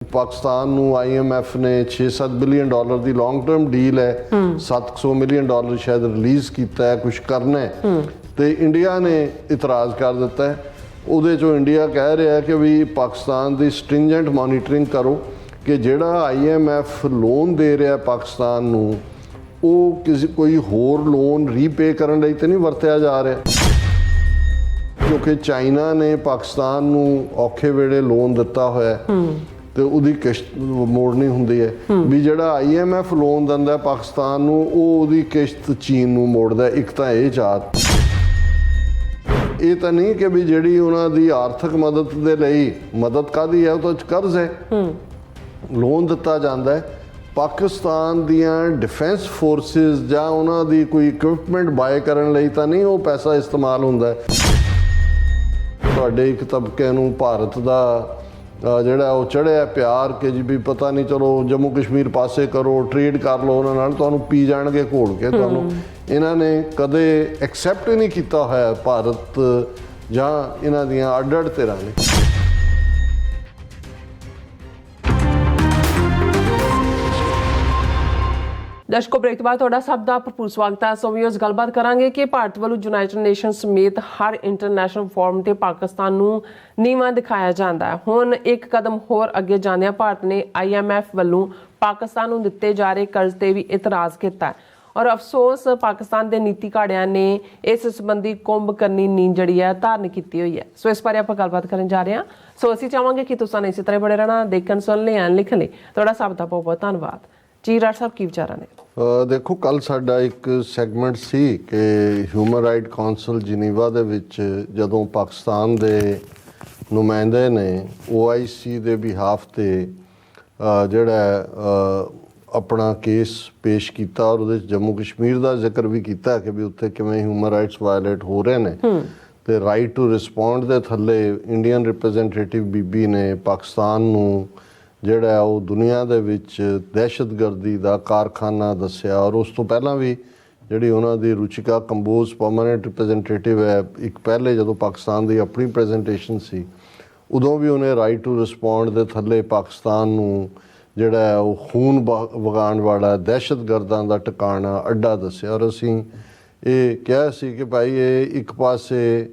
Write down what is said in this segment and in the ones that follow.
पाकिस्तान नूं IMF ने 6-7 billion dollar की लॉन्ग टर्म डील है, 700 मिलियन डॉलर शायद रिलीज़ किया है, कुछ करना है, तो इंडिया ने इतराज़ कर दिता है। ਉਹਦੇ ਚੋਂ ਇੰਡੀਆ ਕਹਿ ਰਿਹਾ ਕਿ ਵੀ ਪਾਕਿਸਤਾਨ ਦੀ ਸਟ੍ਰਿੰਜੈਂਟ ਮੋਨੀਟਰਿੰਗ ਕਰੋ ਕਿ ਜਿਹੜਾ IMF ਲੋਨ ਦੇ ਰਿਹਾ ਪਾਕਿਸਤਾਨ ਨੂੰ ਉਹ ਕਿਸੇ ਕੋਈ ਹੋਰ ਲੋਨ ਰੀਪੇ ਕਰਨ ਲਈ ਤਾਂ ਨਹੀਂ ਵਰਤਿਆ ਜਾ ਰਿਹਾ, ਕਿਉਂਕਿ ਚਾਈਨਾ ਨੇ ਪਾਕਿਸਤਾਨ ਨੂੰ ਔਖੇ ਵੇਲੇ ਲੋਨ ਦਿੱਤਾ ਹੋਇਆ ਤੇ ਉਹਦੀ ਕਿਸ਼ਤ ਮੋੜਨੀ ਹੁੰਦੀ ਹੈ ਵੀ ਜਿਹੜਾ IMF ਲੋਨ ਦਿੰਦਾ ਪਾਕਿਸਤਾਨ ਨੂੰ ਉਹ ਉਹਦੀ ਕਿਸ਼ਤ ਚੀਨ ਨੂੰ ਮੋੜਦਾ। ਇੱਕ ਤਾਂ ਇਹ ਚਾਰ ਇਹ ਤਾਂ ਨਹੀਂ ਕਿ ਵੀ ਜਿਹੜੀ ਉਹਨਾਂ ਦੀ ਆਰਥਿਕ ਮਦਦ ਦੇ ਲਈ ਮਦਦ ਕਾਹਦੀ ਹੈ, ਉਹ ਤਾਂ ਕਰਜ਼ ਹੈ, ਲੋਨ ਦਿੱਤਾ ਜਾਂਦਾ ਹੈ। ਪਾਕਿਸਤਾਨ ਦੀਆਂ ਡਿਫੈਂਸ ਫੋਰਸਿਸ ਜਾਂ ਉਹਨਾਂ ਦੀ ਕੋਈ ਇਕਵਿਪਮੈਂਟ ਬਾਏ ਕਰਨ ਲਈ ਤਾਂ ਨਹੀਂ ਉਹ ਪੈਸਾ ਇਸਤੇਮਾਲ ਹੁੰਦਾ। ਤੁਹਾਡੇ ਇੱਕ ਤਬਕੇ ਨੂੰ ਭਾਰਤ ਦਾ ਜਿਹੜਾ ਉਹ ਚੜ੍ਹਿਆ ਪਿਆਰ ਕਿ ਜੀ ਵੀ ਪਤਾ ਨਹੀਂ ਚਲੋ ਜੰਮੂ ਕਸ਼ਮੀਰ ਪਾਸੇ ਕਰੋ, ਟ੍ਰੇਡ ਕਰ ਲਓ ਉਹਨਾਂ ਨਾਲ, ਤੁਹਾਨੂੰ ਪੀ ਜਾਣਗੇ ਘੋਲ ਕੇ ਤੁਹਾਨੂੰ। ਇਹਨਾਂ ਨੇ ਕਦੇ ਐਕਸੈਪਟ ਹੀ ਨਹੀਂ ਕੀਤਾ ਹੋਇਆ ਭਾਰਤ ਜਾਂ ਇਹਨਾਂ ਦੀਆਂ ਅੱਡ-ਅੱਡ ਧਿਰਾਂ ਨੇ। ਦਰਸ਼ਕੋ, ਬ੍ਰੇਕ ਤੋਂ ਬਾਅਦ ਤੁਹਾਡਾ ਸਭ ਦਾ ਭਰਪੂਰ ਸਵਾਗਤ ਹੈ। ਸੋ ਵੀਅਰਸ, ਗੱਲਬਾਤ ਕਰਾਂਗੇ ਕਿ ਭਾਰਤ ਵੱਲੋਂ ਯੂਨਾਈਟਿਡ ਨੇਸ਼ਨ ਸਮੇਤ ਹਰ ਇੰਟਰਨੈਸ਼ਨਲ ਫੋਰਮ ਤੇ ਪਾਕਿਸਤਾਨ ਨੂੰ ਨੀਵਾਂ ਦਿਖਾਇਆ ਜਾਂਦਾ ਹੈ। ਹੁਣ ਇੱਕ ਕਦਮ ਹੋਰ ਅੱਗੇ ਜਾਂਦਿਆਂ ਭਾਰਤ ਨੇ IMF ਵੱਲੋਂ ਪਾਕਿਸਤਾਨ ਨੂੰ ਦਿੱਤੇ ਜਾ ਰਹੇ ਕਰਜ਼ ਤੇ ਵੀ ਇਤਰਾਜ਼ ਕੀਤਾ ਔਰ ਅਫਸੋਸ ਪਾਕਿਸਤਾਨ ਦੇ ਨੀਤੀ ਘਾੜਿਆਂ ਨੇ ਇਸ ਸੰਬੰਧੀ ਕੁੰਭ ਕਰਨੀ ਨੀਂਦ ਜਿਹੜੀ ਹੈ ਧਾਰਨ ਕੀਤੀ ਹੋਈ ਹੈ। ਸੋ ਇਸ ਬਾਰੇ ਆਪਾਂ ਗੱਲਬਾਤ ਕਰਨ ਜਾ ਰਹੇ ਹਾਂ। ਸੋ ਅਸੀਂ ਚਾਹਾਂਗੇ ਕਿ ਤੁਸੀਂ ਇਸੇ ਤਰ੍ਹਾਂ ਬੜੇ ਰਹਿਣਾ, ਦੇਖਣ ਸੁਣ ਲਿਆਣ ਲਿਖਣ ਲਈ ਤੁਹਾਡਾ ਸਭ ਦਾ ਬਹੁਤ ਬਹੁਤ ਧੰਨਵਾਦ ਜੀ। ਰਾਜ ਸਾਹਿਬ, ਕੀ ਵਿਚਾਰਾਂ ਨੇ? ਦੇਖੋ, ਕੱਲ੍ਹ ਸਾਡਾ ਇੱਕ ਸੈਗਮੈਂਟ ਸੀ ਕਿ ਹਿਊਮਨ ਰਾਈਟ ਕੌਂਸਲ ਜੀਨੀਵਾ ਦੇ ਵਿੱਚ ਜਦੋਂ ਪਾਕਿਸਤਾਨ ਦੇ ਨੁਮਾਇੰਦੇ ਨੇ OIC ਦੇ ਬਿਹਾਫ 'ਤੇ ਜਿਹੜਾ ਆਪਣਾ ਕੇਸ ਪੇਸ਼ ਕੀਤਾ ਔਰ ਉਹਦੇ 'ਚ ਜੰਮੂ ਕਸ਼ਮੀਰ ਦਾ ਜ਼ਿਕਰ ਵੀ ਕੀਤਾ ਕਿ ਵੀ ਉੱਥੇ ਕਿਵੇਂ ਹਿਊਮਨ ਰਾਈਟਸ ਵਾਇਲੇਟ ਹੋ ਰਹੇ ਨੇ, ਅਤੇ ਰਾਈਟ ਟੂ ਰਿਸਪੌਂਡ ਦੇ ਥੱਲੇ ਇੰਡੀਅਨ ਰਿਪਰੈਜ਼ੈਂਟੇਟਿਵ ਬੀਬੀ ਨੇ ਪਾਕਿਸਤਾਨ ਨੂੰ ਜਿਹੜਾ ਉਹ ਦੁਨੀਆ ਦੇ ਵਿੱਚ ਦਹਿਸ਼ਤਗਰਦੀ ਦਾ ਕਾਰਖਾਨਾ ਦੱਸਿਆ। ਔਰ ਉਸ ਤੋਂ ਪਹਿਲਾਂ ਵੀ ਜਿਹੜੀ ਉਹਨਾਂ ਦੀ ਰੁਚਿਕਾ ਕੰਬੋਜ ਪਰਮਾਨੈਂਟ ਰਿਪਰੈਜ਼ੈਂਟੇਟਿਵ ਹੈ, ਇੱਕ ਪਹਿਲੇ ਜਦੋਂ ਪਾਕਿਸਤਾਨ ਦੀ ਆਪਣੀ ਪ੍ਰੈਜੈਂਟੇਸ਼ਨ ਸੀ ਉਦੋਂ ਵੀ ਉਹਨੇ ਰਾਈਟ ਟੂ ਰਿਸਪੌਂਡ ਦੇ ਥੱਲੇ ਪਾਕਿਸਤਾਨ ਨੂੰ ਜਿਹੜਾ ਉਹ ਖੂਨ ਵਗਾਉਣ ਵਾਲਾ ਦਹਿਸ਼ਤਗਰਦਾਂ ਦਾ ਟਿਕਾਣਾ ਅੱਡਾ ਦੱਸਿਆ। ਔਰ ਅਸੀਂ ਇਹ ਕਿਹਾ ਸੀ ਕਿ ਭਾਈ ਇਹ ਇੱਕ ਪਾਸੇ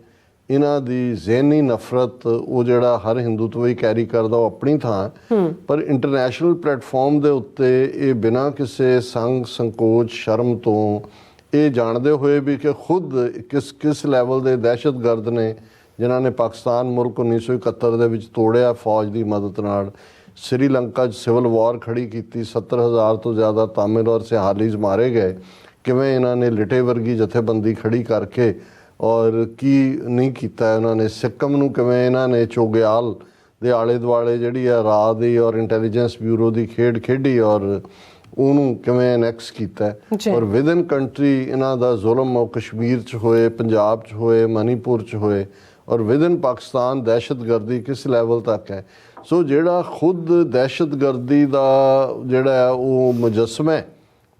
ਇਹਨਾਂ ਦੀ ਜ਼ਹਿਨੀ ਨਫ਼ਰਤ ਉਹ ਜਿਹੜਾ ਹਰ ਹਿੰਦੂਤਵ ਹੀ ਕੈਰੀ ਕਰਦਾ ਉਹ ਆਪਣੀ ਥਾਂ, ਪਰ ਇੰਟਰਨੈਸ਼ਨਲ ਪਲੇਟਫਾਰਮ ਦੇ ਉੱਤੇ ਇਹ ਬਿਨਾਂ ਕਿਸੇ ਸੰਗ ਸੰਕੋਚ ਸ਼ਰਮ ਤੋਂ ਇਹ ਜਾਣਦੇ ਹੋਏ ਵੀ ਕਿ ਖੁਦ ਕਿਸ ਲੈਵਲ ਦੇ ਦਹਿਸ਼ਤਗਰਦ ਨੇ ਜਿਨ੍ਹਾਂ ਨੇ ਪਾਕਿਸਤਾਨ ਮੁਲਕ 1971 ਦੇ ਵਿੱਚ ਤੋੜਿਆ ਫੌਜ ਦੀ ਮਦਦ ਨਾਲ, ਸ੍ਰੀਲੰਕਾ 'ਚ ਸਿਵਲ ਵਾਰ ਖੜੀ ਕੀਤੀ, 70,000 ਤੋਂ ਜ਼ਿਆਦਾ ਤਾਮਿਲ ਔਰ ਸਿਹਾਲੀਜ਼ ਮਾਰੇ ਗਏ, ਕਿਵੇਂ ਇਹਨਾਂ ਨੇ ਲਿਟੇ ਵਰਗੀ ਜਥੇਬੰਦੀ ਖੜੀ ਕਰਕੇ ਔਰ ਕੀ ਨਹੀਂ ਕੀਤਾ ਉਹਨਾਂ ਨੇ, ਸਿੱਕਮ ਨੂੰ ਕਿਵੇਂ ਇਹਨਾਂ ਨੇ ਚੋਗਿਆਲ ਦੇ ਆਲੇ ਦੁਆਲੇ ਜਿਹੜੀ ਆ ਰਾਹ ਦੀ ਔਰ ਇੰਟੈਲੀਜੈਂਸ ਬਿਊਰੋ ਦੀ ਖੇਡ ਖੇਡੀ ਔਰ ਉਹਨੂੰ ਕਿਵੇਂ ਐਨੈਕਸ ਕੀਤਾ, ਔਰ ਵਿਦਨ ਕੰਟਰੀ ਇਹਨਾਂ ਦਾ ਜ਼ੁਲਮ ਉਹ ਕਸ਼ਮੀਰ 'ਚ ਹੋਏ, ਪੰਜਾਬ 'ਚ ਹੋਏ, ਮਨੀਪੁਰ 'ਚ ਹੋਏ, ਔਰ ਵਿਦਨ ਪਾਕਿਸਤਾਨ ਦਹਿਸ਼ਤਗਰਦੀ ਕਿਸ ਲੈਵਲ ਤੱਕ ਹੈ। ਸੋ ਜਿਹੜਾ ਖੁਦ ਦਹਿਸ਼ਤਗਰਦੀ ਦਾ ਜਿਹੜਾ ਉਹ ਮੁਜੱਸਮ ਹੈ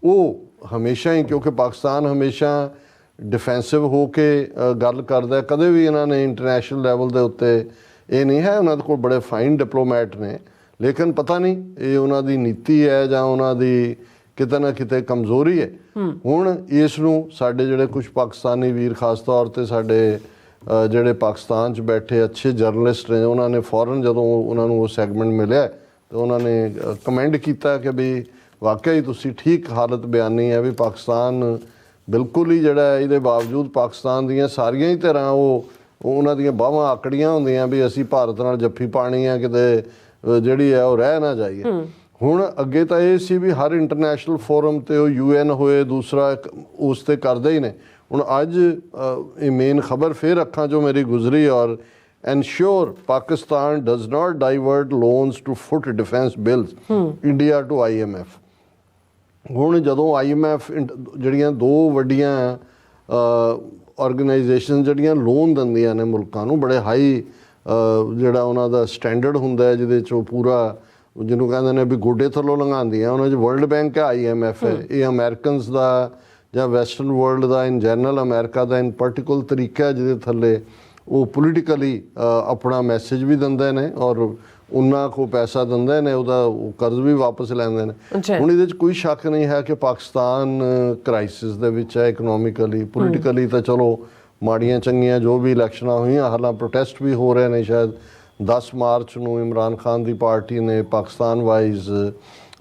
ਉਹ ਹਮੇਸ਼ਾ ਹੀ, ਕਿਉਂਕਿ ਪਾਕਿਸਤਾਨ ਹਮੇਸ਼ਾ ਡਿਫੈਂਸਿਵ ਹੋ ਕੇ ਗੱਲ ਕਰਦਾ, ਕਦੇ ਵੀ ਇਹਨਾਂ ਨੇ ਇੰਟਰਨੈਸ਼ਨਲ ਲੈਵਲ ਦੇ ਉੱਤੇ ਇਹ ਨਹੀਂ ਹੈ। ਉਹਨਾਂ ਦੇ ਕੋਲ ਬੜੇ ਫਾਈਨ ਡਿਪਲੋਮੈਟ ਨੇ, ਲੇਕਿਨ ਪਤਾ ਨਹੀਂ ਇਹ ਉਹਨਾਂ ਦੀ ਨੀਤੀ ਹੈ ਜਾਂ ਉਹਨਾਂ ਦੀ ਕਿਤੇ ਨਾ ਕਿਤੇ ਕਮਜ਼ੋਰੀ ਹੈ। ਹੁਣ ਇਸ ਨੂੰ ਸਾਡੇ ਜਿਹੜੇ ਕੁਛ ਪਾਕਿਸਤਾਨੀ ਵੀਰ, ਖਾਸ ਤੌਰ 'ਤੇ ਸਾਡੇ ਜਿਹੜੇ ਪਾਕਿਸਤਾਨ 'ਚ ਬੈਠੇ ਅੱਛੇ ਜਰਨਲਿਸਟ ਨੇ, ਉਹਨਾਂ ਨੇ ਫੌਰਨ ਜਦੋਂ ਉਹਨਾਂ ਨੂੰ ਉਹ ਸੈਗਮੈਂਟ ਮਿਲਿਆ ਤਾਂ ਉਹਨਾਂ ਨੇ ਕਮੈਂਡ ਕੀਤਾ ਕਿ ਵੀ ਵਾਕਿਆ ਹੀ ਤੁਸੀਂ ਠੀਕ ਹਾਲਤ ਬਿਆਨੀ ਹੈ ਵੀ ਪਾਕਿਸਤਾਨ ਬਿਲਕੁਲ ਹੀ ਜਿਹੜਾ ਇਹਦੇ ਬਾਵਜੂਦ ਪਾਕਿਸਤਾਨ ਦੀਆਂ ਸਾਰੀਆਂ ਹੀ ਧਿਰਾਂ ਉਹ ਉਹਨਾਂ ਦੀਆਂ ਬਾਹਾਂ ਆਕੜੀਆਂ ਹੁੰਦੀਆਂ ਵੀ ਅਸੀਂ ਭਾਰਤ ਨਾਲ ਜੱਫੀ ਪਾਣੀ ਹੈ, ਕਿਤੇ ਜਿਹੜੀ ਹੈ ਉਹ ਰਹਿ ਨਾ ਜਾਈਏ। ਹੁਣ ਅੱਗੇ ਤਾਂ ਇਹ ਸੀ ਵੀ ਹਰ ਇੰਟਰਨੈਸ਼ਨਲ ਫੋਰਮ 'ਤੇ ਉਹ UN ਹੋਏ, ਦੂਸਰਾ ਉਸ 'ਤੇ ਕਰਦੇ ਹੀ ਨੇ। ਹੁਣ ਅੱਜ ਇਹ ਮੇਨ ਖਬਰ ਫਿਰ ਅੱਖਾਂ 'ਚੋਂ ਮੇਰੀ ਗੁਜ਼ਰੀ, ਔਰ ensure Pakistan does not divert loans to foot defense bills India to IMF। ਹੁਣ ਜਦੋਂ IMF ਜਿਹੜੀਆਂ ਦੋ ਵੱਡੀਆਂ ਆਰਗੇਨਾਈਜੇਸ਼ਨ ਜਿਹੜੀਆਂ ਲੋਨ ਦਿੰਦੀਆਂ ਨੇ ਮੁਲਕਾਂ ਨੂੰ, ਬੜੇ ਹਾਈ ਜਿਹੜਾ ਉਹਨਾਂ ਦਾ ਸਟੈਂਡਰਡ ਹੁੰਦਾ ਜਿਹਦੇ 'ਚ ਉਹ ਪੂਰਾ ਜਿਹਨੂੰ ਕਹਿੰਦੇ ਨੇ ਵੀ ਗੋਡੇ ਥੱਲੋਂ ਲੰਘਾਉਂਦੀਆਂ, ਉਹਨਾਂ 'ਚ ਵਰਲਡ ਬੈਂਕ ਹੈ, IMF ਹੈ। ਇਹ ਅਮਰੀਕਨਸ ਦਾ ਜਾਂ western world the in general, America the in particular ਤਰੀਕਾ ਜਿਹਦੇ ਥੱਲੇ ਉਹ ਪੋਲੀਟੀਕਲੀ ਆਪਣਾ ਮੈਸੇਜ ਵੀ ਦਿੰਦੇ ਨੇ ਔਰ ਉਹਨਾਂ ਕੋ ਪੈਸਾ ਦਿੰਦੇ ਨੇ, ਉਹਦਾ ਉਹ ਕਰਜ਼ ਵੀ ਵਾਪਸ ਲੈਂਦੇ ਨੇ। ਹੁਣ ਇਹਦੇ 'ਚ ਕੋਈ ਸ਼ੱਕ ਨਹੀਂ ਹੈ ਕਿ ਪਾਕਿਸਤਾਨ ਕ੍ਰਾਈਸਿਸ ਦੇ ਵਿੱਚ ਹੈ, ਇਕਨੋਮਿਕਲੀ, ਪੋਲੀਟੀਕਲੀ ਤਾਂ ਚਲੋ ਮਾੜੀਆਂ ਚੰਗੀਆਂ ਜੋ ਵੀ ਇਲੈਕਸ਼ਨਾਂ ਹੋਈਆਂ, ਹਾਲਾਂ ਪ੍ਰੋਟੈਸਟ ਵੀ ਹੋ ਰਹੇ ਨੇ। ਸ਼ਾਇਦ 10 ਮਾਰਚ ਨੂੰ ਇਮਰਾਨ ਖਾਨ ਦੀ ਪਾਰਟੀ ਨੇ ਪਾਕਿਸਤਾਨ ਵਾਈਜ਼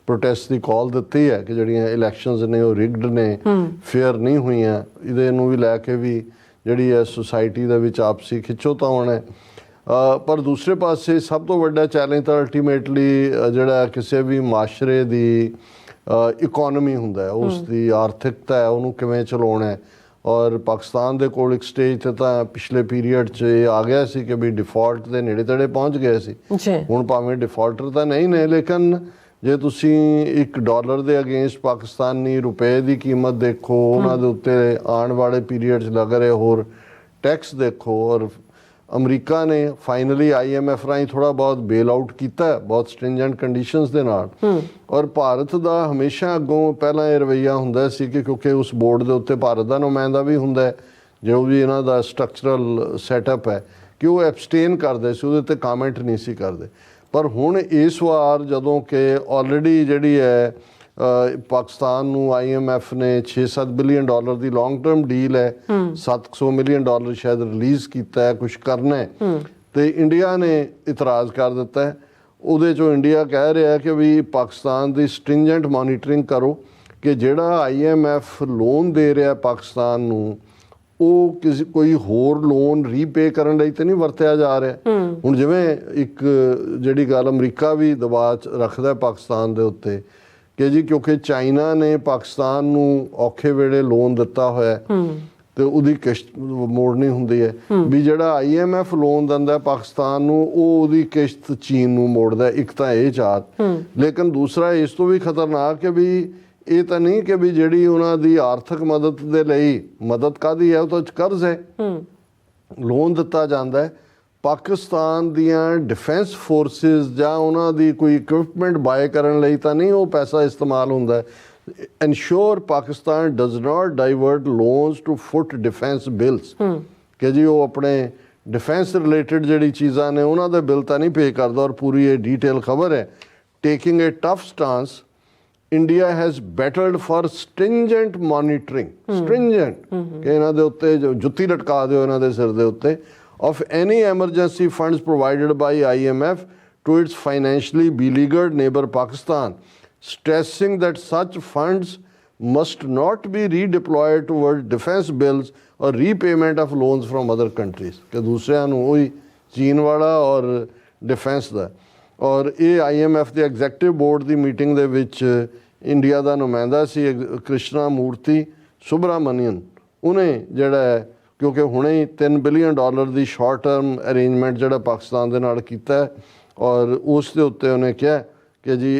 ਪ੍ਰੋਟੈਸਟ ਦੀ ਕਾਲ ਦਿੱਤੀ ਹੈ ਕਿ ਜਿਹੜੀਆਂ ਇਲੈਕਸ਼ਨਸ ਨੇ ਉਹ ਰਿਗਡ ਨੇ, ਫੇਅਰ ਨਹੀਂ ਹੋਈਆਂ। ਇਹਦੇ ਨੂੰ ਵੀ ਲੈ ਕੇ ਵੀ ਜਿਹੜੀ ਹੈ ਸੁਸਾਇਟੀ ਦੇ ਵਿੱਚ ਆਪਸੀ ਖਿੱਚੋਤਾਣ ਹੈ। ਪਰ ਦੂਸਰੇ ਪਾਸੇ ਸਭ ਤੋਂ ਵੱਡਾ ਚੈਲੰਜ ਤਾਂ ਅਲਟੀਮੇਟਲੀ ਜਿਹੜਾ ਕਿਸੇ ਵੀ ਮਾਸ਼ਰੇ ਦੀ ਇਕੋਨਮੀ ਹੁੰਦਾ, ਉਸ ਦੀ ਆਰਥਿਕਤਾ ਹੈ, ਉਹਨੂੰ ਕਿਵੇਂ ਚਲਾਉਣਾ ਹੈ। ਔਰ ਪਾਕਿਸਤਾਨ ਦੇ ਕੋਲ ਇੱਕ ਸਟੇਜ 'ਤੇ ਤਾਂ ਪਿਛਲੇ ਪੀਰੀਅਡ 'ਚ ਇਹ ਆ ਗਿਆ ਸੀ ਕਿ ਵੀ ਡਿਫਾਲਟ ਦੇ ਨੇੜੇ ਤੇੜੇ ਪਹੁੰਚ ਗਏ ਸੀ। ਹੁਣ ਭਾਵੇਂ ਡਿਫਾਲਟਰ ਤਾਂ ਨਹੀਂ ਨੇ, ਲੇਕਿਨ ਜੇ ਤੁਸੀਂ $1 ਦੇ ਅਗੇਂਸਟ ਪਾਕਿਸਤਾਨੀ ਰੁਪਏ ਦੀ ਕੀਮਤ ਦੇਖੋ, ਉਹਨਾਂ ਦੇ ਉੱਤੇ ਆਉਣ ਵਾਲੇ ਪੀਰੀਅਡ 'ਚ ਲੱਗ ਰਹੇ ਹੋਰ ਟੈਕਸ ਦੇਖੋ, ਔਰ ਅਮਰੀਕਾ ਨੇ ਫਾਈਨਲੀ IMF ਰਾਹੀਂ ਥੋੜ੍ਹਾ ਬਹੁਤ ਬੇਲ ਆਊਟ ਕੀਤਾ ਬਹੁਤ ਸਟ੍ਰਿੰਜੈਂਟ ਕੰਡੀਸ਼ਨਸ ਦੇ ਨਾਲ। ਔਰ ਭਾਰਤ ਦਾ ਹਮੇਸ਼ਾ ਅੱਗੋਂ ਪਹਿਲਾਂ ਇਹ ਰਵੱਈਆ ਹੁੰਦਾ ਸੀ ਕਿ ਕਿਉਂਕਿ ਉਸ ਬੋਰਡ ਦੇ ਉੱਤੇ ਭਾਰਤ ਦਾ ਨੁਮਾਇੰਦਾ ਵੀ ਹੁੰਦਾ, ਜੋ ਵੀ ਇਹਨਾਂ ਦਾ ਸਟਰਕਚਰਲ ਸੈਟਅਪ ਹੈ, ਕਿ ਉਹ ਐਬਸਟੇਨ ਕਰਦੇ ਸੀ, ਉਹਦੇ 'ਤੇ ਕਾਮੈਂਟ ਨਹੀਂ ਸੀ ਕਰਦੇ। ਪਰ ਹੁਣ ਇਸ ਵਾਰ ਜਦੋਂ ਕਿ ਆਲਰੇਡੀ ਜਿਹੜੀ ਹੈ ਪਾਕਿਸਤਾਨ ਨੂੰ IMF ਨੇ $6-7 ਬਿਲੀਅਨ ਦੀ ਲੌਂਗ ਟਰਮ ਡੀਲ ਹੈ, $700 ਮਿਲੀਅਨ ਸ਼ਾਇਦ ਰਿਲੀਜ਼ ਕੀਤਾ ਹੈ, ਕੁਛ ਕਰਨਾ ਹੈ, ਤੇ ਇੰਡੀਆ ਨੇ ਇਤਰਾਜ਼ ਕਰ ਦਿੱਤਾ ਹੈ। ਉਹਦੇ 'ਚੋਂ ਇੰਡੀਆ ਕਹਿ ਰਿਹਾ ਕਿ ਵੀ ਪਾਕਿਸਤਾਨ ਦੀ ਸਟ੍ਰਿੰਜੈਂਟ ਮੋਨੀਟਰਿੰਗ ਕਰੋ ਕਿ ਜਿਹੜਾ IMF ਲੋਨ ਦੇ ਰਿਹਾ ਪਾਕਿਸਤਾਨ ਨੂੰ, ਉਹ ਕੋਈ ਹੋਰ ਲੋਨ ਰੀਪੇ ਕਰਨ ਲਈ ਤਾਂ ਨਹੀਂ ਵਰਤਿਆ ਜਾ ਰਿਹਾ। ਹੁਣ ਜਿਵੇਂ ਇੱਕ ਜਿਹੜੀ ਗੱਲ ਅਮਰੀਕਾ ਵੀ ਦਬਾਅ 'ਚ ਰੱਖਦਾ ਪਾਕਿਸਤਾਨ ਦੇ ਉੱਤੇ ਕਿ ਜੀ ਕਿਉਂਕਿ ਚਾਈਨਾ ਨੇ ਪਾਕਿਸਤਾਨ ਨੂੰ ਔਖੇ ਵੇਲੇ ਲੋਨ ਦਿੱਤਾ ਹੋਇਆ ਤੇ ਉਹਦੀ ਕਿਸ਼ਤ ਮੋੜਨੀ ਹੁੰਦੀ ਹੈ, ਵੀ ਜਿਹੜਾ IMF ਲੋਨ ਦਿੰਦਾ ਪਾਕਿਸਤਾਨ ਨੂੰ, ਉਹ ਉਹਦੀ ਕਿਸ਼ਤ ਚੀਨ ਨੂੰ ਮੋੜਦਾ। ਇੱਕ ਤਾਂ ਇਹ ਚਾਰ, ਲੇਕਿਨ ਦੂਸਰਾ ਇਸ ਤੋਂ ਵੀ ਖਤਰਨਾਕ ਕਿ ਵੀ ਇਹ ਤਾਂ ਨਹੀਂ ਕਿ ਵੀ ਜਿਹੜੀ ਉਹਨਾਂ ਦੀ ਆਰਥਿਕ ਮਦਦ ਦੇ ਲਈ ਮਦਦ ਕਾਹਦੀ ਹੈ, ਉਹ ਤਾਂ ਕਰਜ਼ ਹੈ, ਲੋਨ ਦਿੱਤਾ ਜਾਂਦਾ ਹੈ। ਪਾਕਿਸਤਾਨ ਦੀਆਂ ਡਿਫੈਂਸ ਫੋਰਸਿਸ ਜਾਂ ਉਹਨਾਂ ਦੀ ਕੋਈ ਇਕਵਿਪਮੈਂਟ ਬਾਏ ਕਰਨ ਲਈ ਤਾਂ ਨਹੀਂ ਉਹ ਪੈਸਾ ਇਸਤੇਮਾਲ ਹੁੰਦਾ। Ensure Pakistan does not divert loans to foot defence bills, ਕਿ ਜੀ ਉਹ ਆਪਣੇ ਡਿਫੈਂਸ ਰਿਲੇਟਡ ਜਿਹੜੀ ਚੀਜ਼ਾਂ ਨੇ ਉਹਨਾਂ ਦੇ ਬਿੱਲ ਤਾਂ ਨਹੀਂ ਪੇ ਕਰਦਾ। ਔਰ ਪੂਰੀ ਇਹ ਡੀਟੇਲ ਖਬਰ ਹੈ। Taking A tough stance, India has battled for stringent monitoring, stringent, ਕਿ ਇਹਨਾਂ ਦੇ ਉੱਤੇ ਜੁੱਤੀ ਲਟਕਾ ਦਿਓ ਇਹਨਾਂ ਦੇ ਸਿਰ ਦੇ ਉੱਤੇ, of any emergency funds provided by IMF to its financially beleaguered neighbor Pakistan, stressing that such funds must not be redeployed towards defense bills or repayment of loans from other countries, ਕਿ ਦੂਸਰਿਆਂ ਨੂੰ ਉਹੀ ਚੀਨ ਵਾਲਾ ਔਰ defence ਦਾ। ਔਰ ਇਹ IMF ਦੇ ਐਗਜ਼ੈਕਟਿਵ ਬੋਰਡ ਦੀ ਮੀਟਿੰਗ ਦੇ ਵਿੱਚ ਇੰਡੀਆ ਦਾ ਨੁਮਾਇੰਦਾ ਸੀ ਕ੍ਰਿਸ਼ਨਾ ਮੂਰਤੀ ਸੁਬਰਾਮਨੀਅਨ, ਉਹਨੇ ਜਿਹੜਾ ਹੈ ਕਿਉਂਕਿ ਹੁਣੇ ਹੀ $3 ਬਿਲੀਅਨ ਦੀ ਸ਼ਾਰਟ ਟਰਮ ਅਰੇਂਜਮੈਂਟ ਜਿਹੜਾ ਪਾਕਿਸਤਾਨ ਦੇ ਨਾਲ ਕੀਤਾ ਹੈ, ਔਰ ਉਸ ਦੇ ਉੱਤੇ ਉਹਨੇ ਕਿਹਾ ਕਿ ਜੀ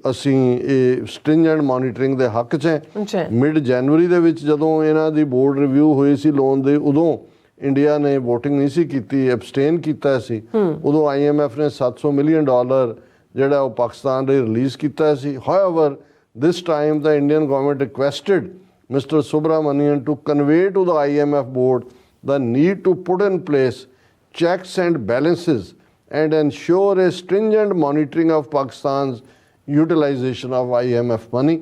ਅਸੀਂ ਇਹ ਸਟ੍ਰਿੰਜੈਂਟ ਮੋਨੀਟਰਿੰਗ ਦੇ ਹੱਕ 'ਚ ਹੈ। ਮਿਡ ਜਨਵਰੀ ਦੇ ਵਿੱਚ ਜਦੋਂ ਇਹਨਾਂ ਦੀ ਬੋਰਡ ਰਿਵਿਊ ਹੋਈ ਸੀ ਲੋਨ ਦੇ, ਉਦੋਂ ਇੰਡੀਆ ਨੇ ਵੋਟਿੰਗ ਨਹੀਂ ਸੀ ਕੀਤੀ, ਐਬਸਟੇਨ ਕੀਤਾ ਸੀ। ਉਦੋਂ IMF ਨੇ $700 ਮਿਲੀਅਨ ਜਿਹੜਾ ਉਹ ਪਾਕਿਸਤਾਨ ਲਈ ਰਿਲੀਜ਼ ਕੀਤਾ ਸੀ। However this time the Indian government requested Mr. Subramanian to convey to the IMF board the need to put in place checks and balances and ensure a stringent monitoring of Pakistan's utilization of IMF money,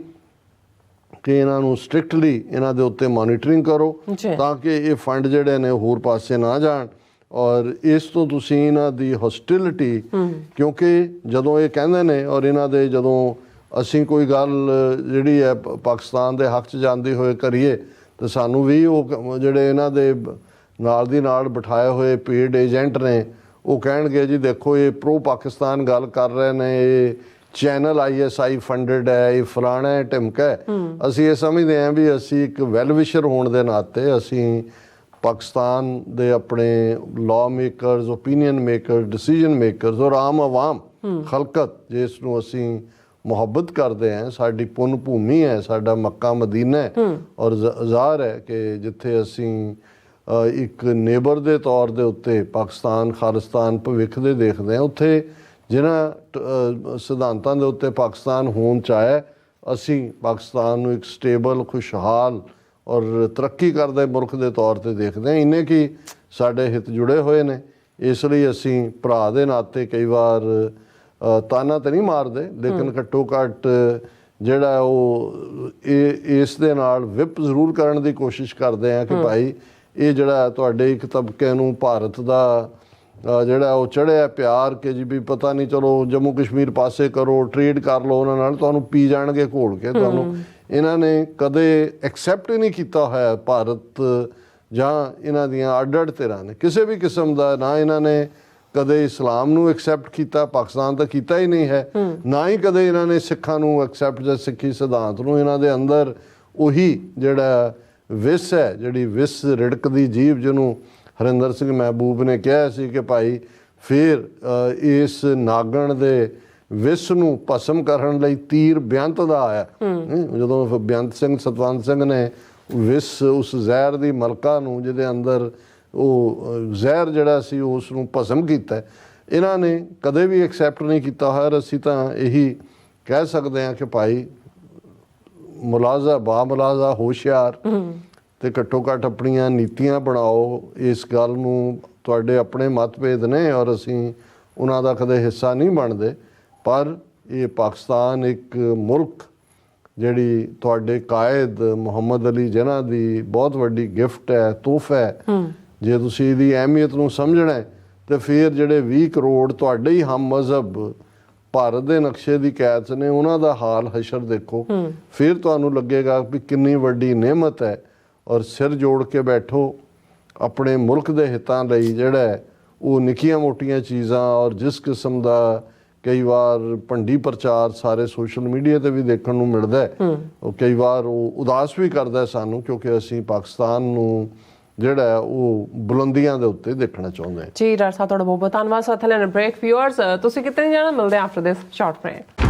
ਕਿ ਇਹਨਾਂ ਨੂੰ strictly ਇਹਨਾਂ ਦੇ ਉੱਤੇ monitoring ਕਰੋ ਤਾਂ ਕਿ ਇਹ ਫੰਡ ਜਿਹੜੇ ਨੇ ਹੋਰ ਪਾਸੇ ਨਾ ਜਾਣ। ਔਰ ਇਸ ਤੋਂ ਤੁਸੀਂ ਇਹਨਾਂ ਦੀ ਹੋਸਟਿਲਿਟੀ, ਕਿਉਂਕਿ ਜਦੋਂ ਇਹ ਕਹਿੰਦੇ ਨੇ ਔਰ ਇਹਨਾਂ ਦੇ ਜਦੋਂ ਅਸੀਂ ਕੋਈ ਗੱਲ ਜਿਹੜੀ ਹੈ ਪਾਕਿਸਤਾਨ ਦੇ ਹੱਕ 'ਚ ਜਾਂਦੀ ਹੋਏ ਕਰੀਏ ਤਾਂ ਸਾਨੂੰ ਵੀ ਉਹ ਜਿਹੜੇ ਇਹਨਾਂ ਦੇ ਨਾਲ ਦੀ ਨਾਲ ਬਿਠਾਏ ਹੋਏ ਪੇਡ ਏਜੰਟ ਨੇ ਉਹ ਕਹਿਣਗੇ ਜੀ ਦੇਖੋ ਇਹ ਪ੍ਰੋ ਪਾਕਿਸਤਾਨ ਗੱਲ ਕਰ ਰਹੇ ਨੇ, ਇਹ ਚੈਨਲ ISI ਫੰਡਡ ਹੈ, ਇਹ ਫਲਾਣਾ ਹੈ, ਢਿਮਕਾ ਹੈ। ਅਸੀਂ ਇਹ ਸਮਝਦੇ ਹਾਂ ਵੀ ਅਸੀਂ ਇੱਕ ਵੈਲ ਵਿਸ਼ਰ ਹੋਣ ਦੇ ਨਾਤੇ ਅਸੀਂ ਪਾਕਿਸਤਾਨ ਦੇ ਆਪਣੇ law makers, opinion makers, decision makers ਔਰ ਆਮ ਆਵਾਮ ਖਲਕਤ ਜਿਸ ਨੂੰ ਅਸੀਂ ਮੁਹੱਬਤ ਕਰਦੇ ਹਾਂ, ਸਾਡੀ ਪੁੰਨ ਭੂਮੀ ਹੈ, ਸਾਡਾ ਮੱਕਾ ਮਦੀਨਾ ਹੈ, ਔਰ ਜ਼ਾਹਰ ਹੈ ਕਿ ਜਿੱਥੇ ਅਸੀਂ ਇੱਕ ਨੇਬਰ ਦੇ ਤੌਰ ਦੇ ਉੱਤੇ ਪਾਕਿਸਤਾਨ ਖਾਲਿਸਤਾਨ ਭਵਿੱਖ ਦੇ ਦੇਖਦੇ ਹਾਂ, ਉੱਥੇ ਜਿਨ੍ਹਾਂ ਸਿਧਾਂਤਾਂ ਦੇ ਉੱਤੇ ਪਾਕਿਸਤਾਨ ਹੋਣ 'ਚ ਆਇਆ, ਅਸੀਂ ਪਾਕਿਸਤਾਨ ਨੂੰ ਇੱਕ ਸਟੇਬਲ, ਖੁਸ਼ਹਾਲ ਔਰ ਤਰੱਕੀ ਕਰਦੇ ਮੁਲਕ ਦੇ ਤੌਰ 'ਤੇ ਦੇਖਦੇ ਹਾਂ। ਇੰਨੇ ਕਿ ਸਾਡੇ ਹਿੱਤ ਜੁੜੇ ਹੋਏ ਨੇ, ਇਸ ਲਈ ਅਸੀਂ ਭਰਾ ਦੇ ਨਾਤੇ ਕਈ ਵਾਰ ਤਾਨਾ ਤਾਂ ਨਹੀਂ ਮਾਰਦੇ, ਲੇਕਿਨ ਘੱਟੋ ਘੱਟ ਜਿਹੜਾ ਉਹ ਇਸ ਦੇ ਨਾਲ ਵਿਪ ਜ਼ਰੂਰ ਕਰਨ ਦੀ ਕੋਸ਼ਿਸ਼ ਕਰਦੇ ਆ ਕਿ ਭਾਈ ਇਹ ਜਿਹੜਾ ਤੁਹਾਡੇ ਇੱਕ ਤਬਕੇ ਨੂੰ ਭਾਰਤ ਦਾ ਜਿਹੜਾ ਉਹ ਚੜ੍ਹਿਆ ਪਿਆਰ ਕਿ ਜੀ ਵੀ ਪਤਾ ਨਹੀਂ, ਚਲੋ ਜੰਮੂ ਕਸ਼ਮੀਰ ਪਾਸੇ ਕਰੋ, ਟ੍ਰੇਡ ਕਰ ਲਓ ਉਹਨਾਂ ਨਾਲ, ਤੁਹਾਨੂੰ ਪੀ ਜਾਣਗੇ ਘੋਲ ਕੇ ਤੁਹਾਨੂੰ। ਇਹਨਾਂ ਨੇ ਕਦੇ ਐਕਸੈਪਟ ਹੀ ਨਹੀਂ ਕੀਤਾ ਹੋਇਆ ਭਾਰਤ ਜਾਂ ਇਹਨਾਂ ਦੀਆਂ ਅੱਡ-ਅੱਡ ਧਿਰਾਂ ਨੇ ਕਿਸੇ ਵੀ ਕਿਸਮ ਦਾ, ਨਾ ਇਹਨਾਂ ਨੇ ਕਦੇ ਇਸਲਾਮ ਨੂੰ ਐਕਸੈਪਟ ਕੀਤਾ, ਪਾਕਿਸਤਾਨ ਤਾਂ ਕੀਤਾ ਹੀ ਨਹੀਂ ਹੈ, ਨਾ ਹੀ ਕਦੇ ਇਹਨਾਂ ਨੇ ਸਿੱਖਾਂ ਨੂੰ ਐਕਸੈਪਟ ਜਾਂ ਸਿੱਖੀ ਸਿਧਾਂਤ ਨੂੰ। ਇਹਨਾਂ ਦੇ ਅੰਦਰ ਉਹੀ ਜਿਹੜਾ ਵਿਸ ਹੈ, ਜਿਹੜੀ ਵਿਸ ਰਿੜਕਦੀ ਜੀਭ, ਜਿਹਨੂੰ ਹਰਿੰਦਰ ਸਿੰਘ ਮਹਿਬੂਬ ਨੇ ਕਿਹਾ ਸੀ ਕਿ ਭਾਈ ਫਿਰ ਇਸ ਨਾਗਣ ਦੇ ਵਿਸ ਨੂੰ ਭਸਮ ਕਰਨ ਲਈ ਤੀਰ ਬੇਅੰਤ ਦਾ ਆਇਆ। ਜਦੋਂ ਬੇਅੰਤ ਸਿੰਘ ਸਤਵੰਤ ਸਿੰਘ ਨੇ ਵਿਸ ਉਸ ਜ਼ਹਿਰ ਦੀ ਮਲਕਾ ਨੂੰ, ਜਿਹਦੇ ਅੰਦਰ ਉਹ ਜ਼ਹਿਰ ਜਿਹੜਾ ਸੀ ਉਸ ਨੂੰ ਭਸਮ ਕੀਤਾ, ਇਹਨਾਂ ਨੇ ਕਦੇ ਵੀ ਐਕਸੈਪਟ ਨਹੀਂ ਕੀਤਾ ਹੋਇਆ। ਅਸੀਂ ਤਾਂ ਇਹੀ ਕਹਿ ਸਕਦੇ ਹਾਂ ਕਿ ਭਾਈ ਮੁਲਾਜ਼ਾ ਬਾ ਮੁਲਾਜ਼ਾ ਹੋਸ਼ਿਆਰ ਤੇ ਘੱਟੋ ਘੱਟ ਆਪਣੀਆਂ ਨੀਤੀਆਂ ਬਣਾਓ। ਇਸ ਗੱਲ ਨੂੰ ਤੁਹਾਡੇ ਆਪਣੇ ਮਤਭੇਦ ਨੇ ਔਰ ਅਸੀਂ ਉਹਨਾਂ ਦਾ ਕਦੇ ਹਿੱਸਾ ਨਹੀਂ ਬਣਦੇ, ਪਰ ਇਹ ਪਾਕਿਸਤਾਨ ਇੱਕ ਮੁਲਕ ਜਿਹੜੀ ਤੁਹਾਡੇ ਕਾਇਦ ਮੁਹੰਮਦ ਅਲੀ ਜਿਨ੍ਹਾਂ ਦੀ ਬਹੁਤ ਵੱਡੀ ਗਿਫਟ ਹੈ, ਤੋਹਫਾ ਹੈ। ਜੇ ਤੁਸੀਂ ਇਹਦੀ ਅਹਿਮੀਅਤ ਨੂੰ ਸਮਝਣਾ ਹੈ ਤੇ ਫਿਰ ਜਿਹੜੇ 20 ਕਰੋੜ ਤੁਹਾਡੇ ਹੀ ਹਮ ਮਜ਼ਹਬ ਭਾਰਤ ਦੇ ਨਕਸ਼ੇ ਦੀ ਕੈਦ 'ਚ ਨੇ, ਉਹਨਾਂ ਦਾ ਹਾਲ ਹਸ਼ਰ ਦੇਖੋ, ਫਿਰ ਤੁਹਾਨੂੰ ਲੱਗੇਗਾ ਵੀ ਕਿੰਨੀ ਵੱਡੀ ਨਿਹਮਤ ਹੈ। ਔਰ ਸਿਰ ਜੋੜ ਕੇ ਬੈਠੋ ਆਪਣੇ ਮੁਲਕ ਦੇ ਹਿੱਤਾਂ ਲਈ। ਜਿਹੜਾ ਉਹ ਨਿੱਕੀਆਂ ਮੋਟੀਆਂ ਚੀਜ਼ਾਂ ਔਰ ਜਿਸ ਕਿਸਮ ਦਾ ਕਈ ਵਾਰ ਭੰਡੀ ਪ੍ਰਚਾਰ ਸਾਰੇ ਸੋਸ਼ਲ ਮੀਡੀਆ ਤੇ ਵੀ ਦੇਖਣ ਨੂੰ ਮਿਲਦਾ ਹੈ, ਉਹ ਕਈ ਵਾਰ ਉਹ ਉਦਾਸ ਵੀ ਕਰਦਾ ਸਾਨੂੰ, ਕਿਉਂਕਿ ਅਸੀਂ ਪਾਕਿਸਤਾਨ ਨੂੰ ਜਿਹੜਾ ਉਹ ਬੁਲੰਦੀਆਂ ਦੇ ਉੱਤੇ ਦੇਖਣਾ ਚਾਹੁੰਦੇ ਹਾਂ। ਜੀ ਡਾਕਟਰ ਸਾਹਿਬ, ਤੁਹਾਡਾ ਬਹੁਤ ਬਹੁਤ ਧੰਨਵਾਦ। ਸਾਥ ਲੈਣ ਬ੍ਰੇਕ। ਵਿਊਅਰਸ, ਤੁਸੀਂ ਕਿਤੇ ਨਹੀਂ ਜਾਣਾ, ਮਿਲਦੇ ਆਫਟਰ ਦਿਸ ਸ਼ਾਰਟ ਬ੍ਰੇਕ।